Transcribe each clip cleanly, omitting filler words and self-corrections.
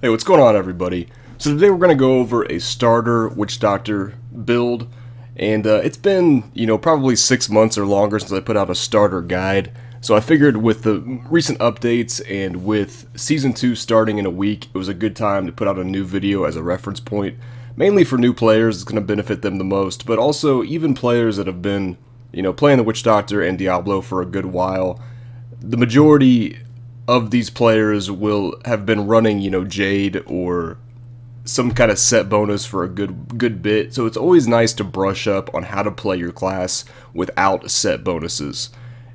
Hey, what's going on, everybody? So today we're going to go over a starter Witch Doctor build, and it's been, probably 6 months or longer since I put out a starter guide. So I figured with the recent updates and with Season 2 starting in a week, it was a good time to put out a new video as a reference point. Mainly for new players, it's going to benefit them the most, but also even players that have been, playing the Witch Doctor and Diablo for a good while. The majority of these players will have been running, Jade or some kind of set bonus for a good bit, so it's always nice to brush up on how to play your class without set bonuses.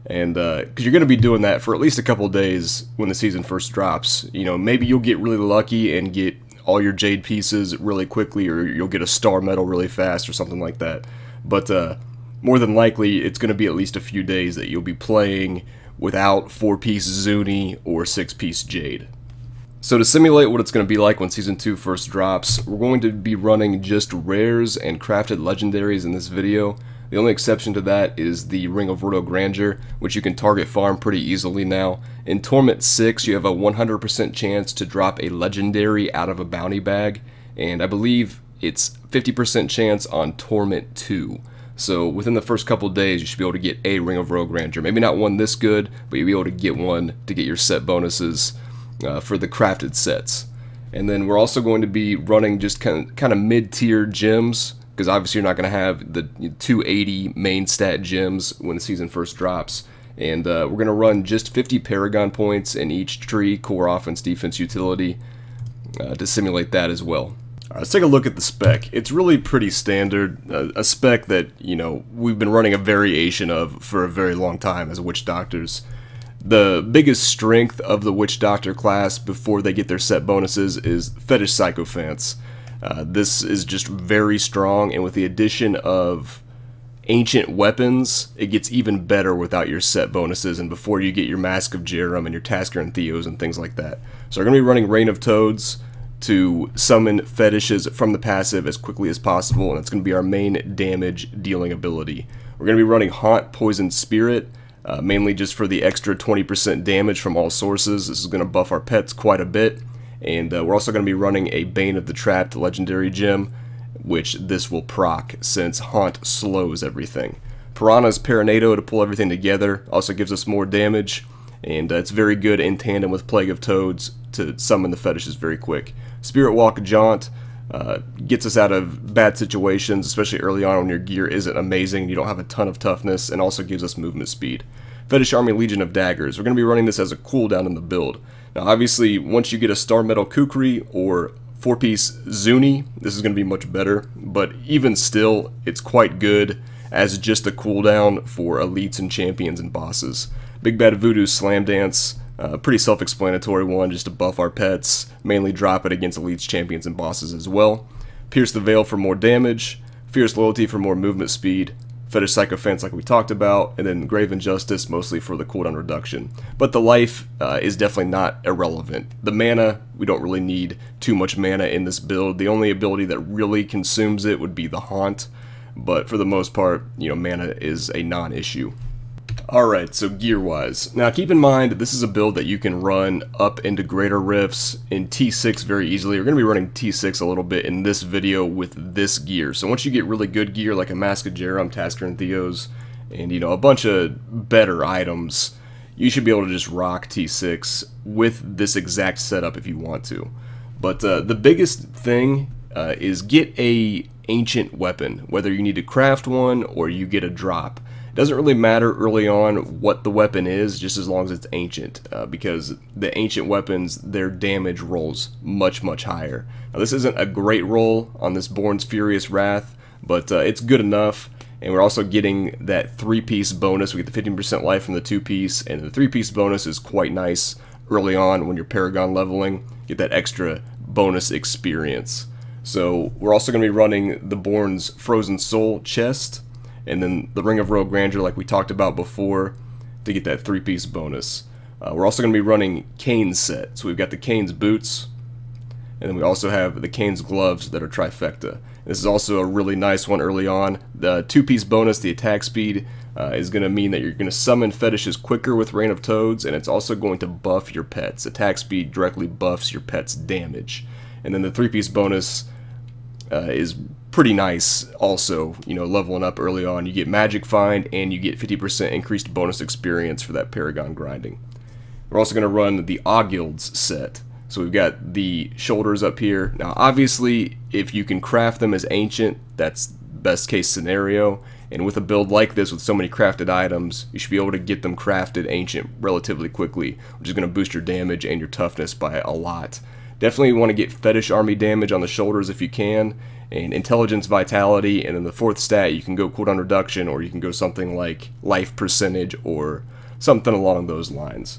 And because you're going to be doing that for at least a couple days when the season first drops. Maybe you'll get really lucky and get all your Jade pieces really quickly, or you'll get a star medal really fast or something like that. But more than likely, it's going to be at least a few days that you'll be playing without 4-piece Zuni or 6-piece Jade. So to simulate what it's going to be like when Season 2 first drops, we're going to be running just rares and crafted legendaries in this video. The only exception to that is the Ring of Royal Grandeur, which you can target farm pretty easily now. In Torment 6, you have a 100% chance to drop a legendary out of a bounty bag, and I believe it's 50% chance on Torment 2. So within the first couple days, you should be able to get a Ring of Royal Grandeur. Maybe not one this good, but you'll be able to get one to get your set bonuses for the crafted sets. And then we're also going to be running just kind of mid-tier gems, because obviously you're not going to have the 280 main stat gems when the season first drops. And we're going to run just 50 Paragon points in each tree, core, offense, defense, utility, to simulate that as well. Let's take a look at the spec. It's really pretty standard, a spec that, we've been running a variation of for a very long time as Witch Doctors. The biggest strength of the Witch Doctor class before they get their set bonuses is Fetish Sycophants. This is just very strong, and with the addition of ancient weapons, it gets even better without your set bonuses and before you get your Mask of Jerem and your Tasker and Theos and things like that. So we're going to be running Reign of Toads to summon fetishes from the passive as quickly as possible, and it's going to be our main damage dealing ability. We're going to be running Haunt Poison Spirit, mainly just for the extra 20% damage from all sources. This is going to buff our pets quite a bit, and we're also going to be running a Bane of the Trapped legendary gem, which this will proc since Haunt slows everything. Piranha's Paranado to pull everything together, also gives us more damage, and it's very good in tandem with Plague of Toads to summon the fetishes very quick. Spirit Walk Jaunt gets us out of bad situations, especially early on when your gear isn't amazing and you don't have a ton of toughness, and also gives us movement speed. Fetish Army Legion of Daggers. We're going to be running this as a cooldown in the build. Now obviously, once you get a Star Metal Kukri or 4-piece Zuni, this is going to be much better, but even still, it's quite good as just a cooldown for elites and champions and bosses. Big Bad Voodoo Slam Dance, pretty self-explanatory one, just to buff our pets, mainly drop it against elites, champions, and bosses as well. Pierce the Veil for more damage, Fierce Loyalty for more movement speed, Fetish Sycophants like we talked about, and then Grave Injustice mostly for the cooldown reduction. But the life is definitely not irrelevant. The mana, we don't really need too much mana in this build. The only ability that really consumes it would be the Haunt, but for the most part, mana is a non-issue. Alright, so gear-wise. Now keep in mind that this is a build that you can run up into greater rifts in T6 very easily. We're going to be running T6 a little bit in this video with this gear. So once you get really good gear like a Mask of Jerem, Tasker and Theos, and a bunch of better items, you should be able to just rock T6 with this exact setup if you want to. But the biggest thing is get a ancient weapon, whether you need to craft one or you get a drop. Doesn't really matter early on what the weapon is, just as long as it's ancient, because the ancient weapons, their damage rolls much higher. Now this isn't a great roll on this Born's Furious Wrath, but it's good enough, and we're also getting that 3-piece bonus. We get the 15% life from the 2-piece, and the 3-piece bonus is quite nice early on when you're Paragon leveling. Get that extra bonus experience. So we're also going to be running the Born's Frozen Soul chest, and then the Ring of Royal Grandeur like we talked about before to get that 3-piece bonus. We're also going to be running Kane's set. So we've got the Kane's boots, and then we also have the Kane's gloves that are trifecta. This is also a really nice one early on. The 2-piece bonus, the attack speed, is going to mean that you're going to summon fetishes quicker with Reign of Toads, and it's also going to buff your pets. Attack speed directly buffs your pet's damage. And then the 3-piece bonus is pretty nice also, you know, leveling up early on. You get Magic Find, and you get 50% increased bonus experience for that Paragon grinding. We're also going to run the Augilds set. So we've got the shoulders up here. Now obviously, if you can craft them as ancient, that's best case scenario. And with a build like this with so many crafted items, you should be able to get them crafted ancient relatively quickly, which is going to boost your damage and your toughness by a lot. Definitely want to get Fetish Army damage on the shoulders if you can, and Intelligence, Vitality, and in the 4th stat you can go cooldown reduction, or you can go something like life percentage or something along those lines.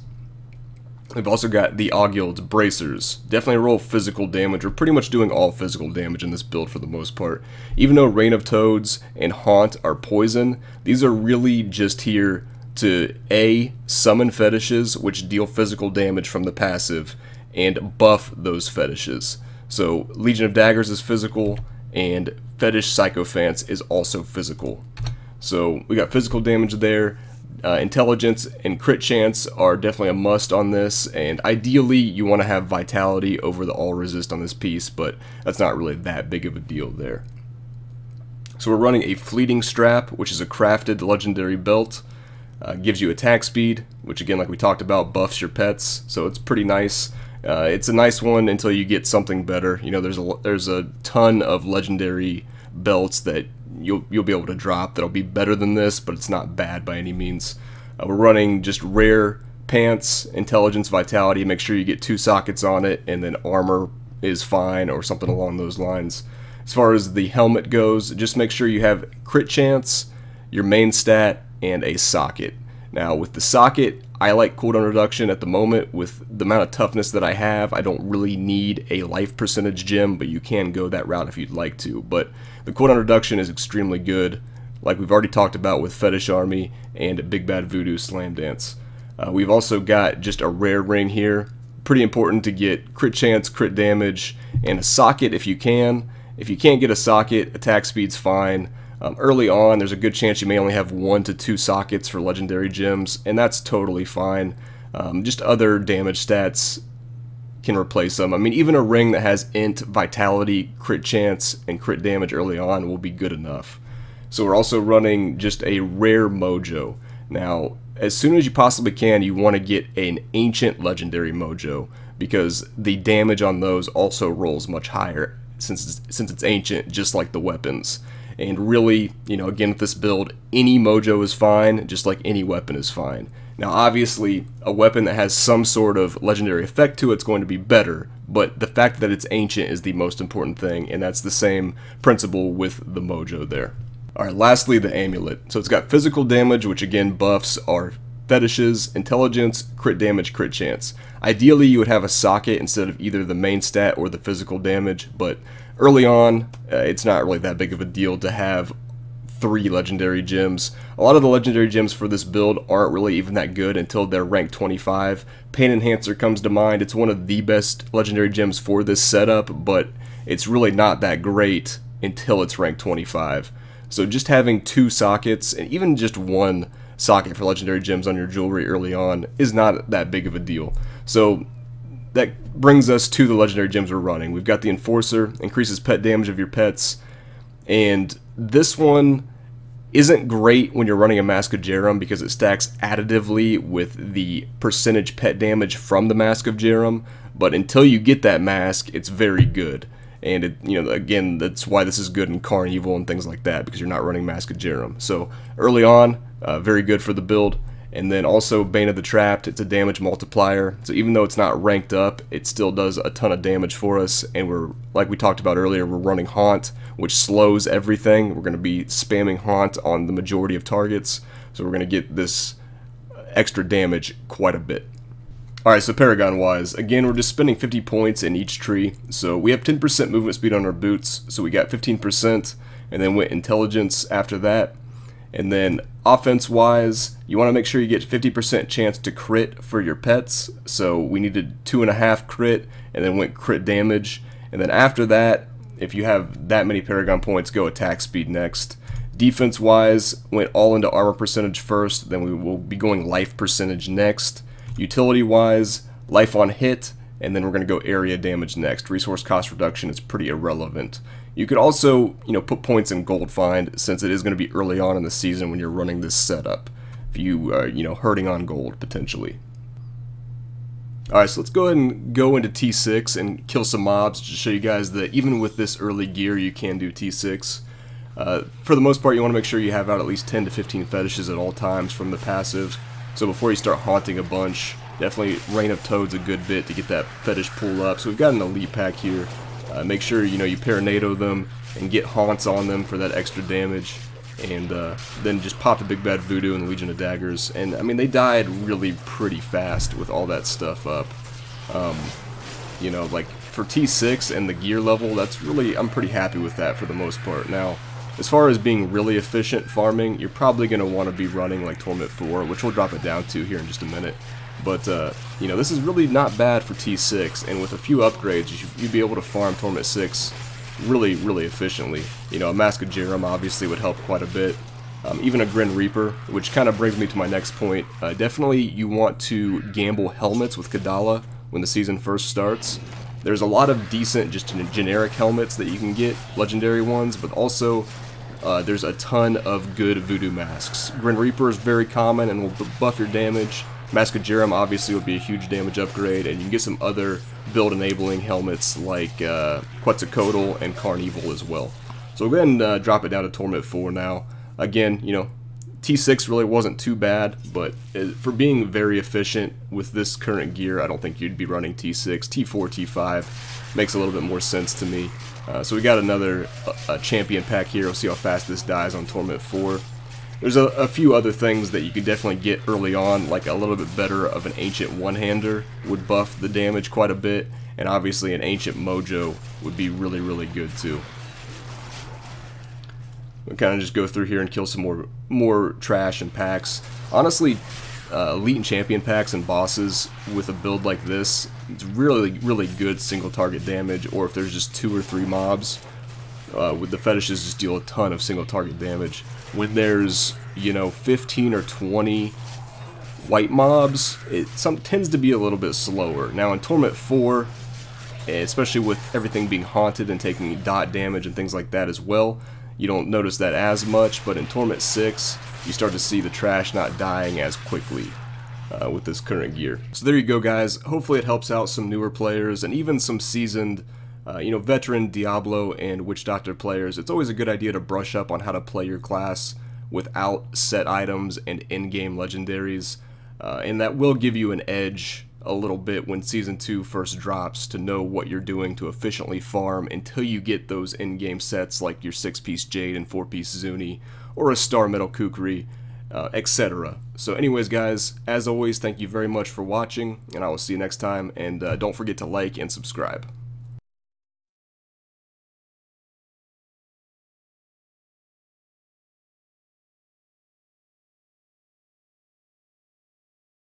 We've also got the Augilds Bracers. Definitely roll physical damage. We're pretty much doing all physical damage in this build for the most part. Even though Reign of Toads and Haunt are poison, these are really just here to A, summon fetishes, which deal physical damage from the passive, and buff those fetishes. So Legion of Daggers is physical, and Fetish Sycophants is also physical. So we got physical damage there. Intelligence and crit chance are definitely a must on this, and ideally you want to have vitality over the all resist on this piece, but that's not really that big of a deal there. So we're running a fleeting strap, which is a crafted legendary belt. Gives you attack speed, which again, like we talked about, buffs your pets, so it's pretty nice. It's a nice one until you get something better. You know, there's a ton of legendary belts that you'll be able to drop that'll be better than this, but it's not bad by any means. We're running just rare pants, intelligence, vitality. Make sure you get 2 sockets on it, and then armor is fine or something along those lines. As far as the helmet goes, just make sure you have crit chance, your main stat, and a socket. Now with the socket, I like cooldown reduction at the moment. With the amount of toughness that I have, I don't really need a life percentage gem, but you can go that route if you'd like to. But the cooldown reduction is extremely good, like we've already talked about with Fetish Army and Big Bad Voodoo Slam Dance. We've also got just a rare ring here. Pretty important to get crit chance, crit damage, and a socket if you can. If you can't get a socket, attack speed's fine. Early on, there's a good chance you may only have 1 to 2 sockets for legendary gems, and that's totally fine. Just other damage stats can replace them. I mean, even a ring that has int, vitality, crit chance, and crit damage early on will be good enough. So we're also running just a rare mojo. Now, as soon as you possibly can, you want to get an ancient legendary mojo, because the damage on those also rolls much higher since it's ancient, just like the weapons. And really, you know, again with this build, any mojo is fine, just like any weapon is fine. Now obviously, a weapon that has some sort of legendary effect to it's going to be better, but the fact that it's ancient is the most important thing, and that's the same principle with the mojo there. Alright, lastly, the amulet. So it's got physical damage, which again buffs our fetishes, intelligence, crit damage, crit chance. Ideally, you would have a socket instead of either the main stat or the physical damage, but early on, it's not really that big of a deal to have 3 legendary gems. A lot of the legendary gems for this build aren't really even that good until they're ranked 25. Pain Enhancer comes to mind. It's one of the best legendary gems for this setup, but it's really not that great until it's ranked 25. So just having 2 sockets, and even just 1 socket for legendary gems on your jewelry early on is not that big of a deal. So that brings us to the legendary gems we're running. We've got the Enforcer, increases pet damage of your pets, and this one isn't great when you're running a Mask of Jerem because it stacks additively with the percentage pet damage from the Mask of Jerem, but until you get that mask, it's very good. And it, you know, again, that's why this is good in Carnival and things like that, because you're not running Mask of Jerem. So early on, very good for the build. And then also Bane of the Trapped, it's a damage multiplier. So even though it's not ranked up, it still does a ton of damage for us. And we're, like we talked about earlier, we're running Haunt, which slows everything. We're going to be spamming Haunt on the majority of targets. So we're going to get this extra damage quite a bit. Alright, so Paragon-wise, again, we're just spending 50 points in each tree. So we have 10% movement speed on our boots, so we got 15%, and then went Intelligence after that. And then offense-wise, you want to make sure you get 50% chance to crit for your pets. So we needed 2.5 crit, and then went crit damage. And then after that, if you have that many Paragon points, go attack speed next. Defense-wise, went all into armor percentage first, then we will be going life percentage next. Utility-wise, life on hit, and then we're going to go area damage next. Resource cost reduction is pretty irrelevant. You could also, put points in gold find, since it is going to be early on in the season when you're running this setup. If you are, hurting on gold, potentially. Alright, so let's go ahead and go into T6 and kill some mobs to show you guys that even with this early gear, you can do T6. For the most part, you want to make sure you have out at least 10 to 15 fetishes at all times from the passive. So before you start haunting a bunch, definitely Reign of Toad's a good bit to get that fetish pull up. So we've got an elite pack here. Make sure you Paranado them and get haunts on them for that extra damage. And then just pop the Big Bad Voodoo and the Legion of Daggers. And I mean, they died really pretty fast with all that stuff up. Like for T6 and the gear level, that's really, I'm pretty happy with that for the most part. Now, as far as being really efficient farming, you're probably going to want to be running like Torment 4, which we'll drop it down to here in just a minute. But, this is really not bad for T6, and with a few upgrades, you'd be able to farm Torment 6 really, really efficiently. A Mask of Jerem obviously would help quite a bit. Even a Grin Reaper, which kind of brings me to my next point. Definitely you want to gamble helmets with Kadala when the season first starts. There's a lot of decent, just generic helmets that you can get, legendary ones, but also there's a ton of good voodoo masks. Grin Reaper is very common and will buff your damage. Mask of Jerem obviously would be a huge damage upgrade, and you can get some other build-enabling helmets like Quetzalcoatl and Carnival as well. So we'll go ahead and drop it down to Torment 4 now. Again, T6 really wasn't too bad, but for being very efficient with this current gear, I don't think you'd be running T6. T4, T5 makes a little bit more sense to me. So we got another champion pack here. We'll see how fast this dies on Torment 4. There's a few other things that you could definitely get early on, like a little bit better of an Ancient One-Hander would buff the damage quite a bit, and obviously an Ancient Mojo would be really, really good too. We'll kind of just go through here and kill some more trash and packs. Honestly, Elite and Champion packs and bosses with a build like this, it's really, really good single target damage, or if there's just 2 or 3 mobs, with the fetishes just deal a ton of single target damage. When there's, 15 or 20 white mobs, it tends to be a little bit slower. Now in Torment 4, especially with everything being haunted and taking dot damage and things like that as well, you don't notice that as much, but in Torment 6, you start to see the trash not dying as quickly with this current gear. So there you go, guys. Hopefully it helps out some newer players and even some seasoned veteran Diablo and Witch Doctor players. It's always a good idea to brush up on how to play your class without set items and in-game legendaries, and that will give you an edge a little bit when Season 2 first drops to know what you're doing to efficiently farm until you get those in-game sets like your 6-piece Jade and 4-piece Zuni, or a Star Metal Kukri, etc. So anyways, guys, as always, thank you very much for watching, and I will see you next time, and don't forget to like and subscribe.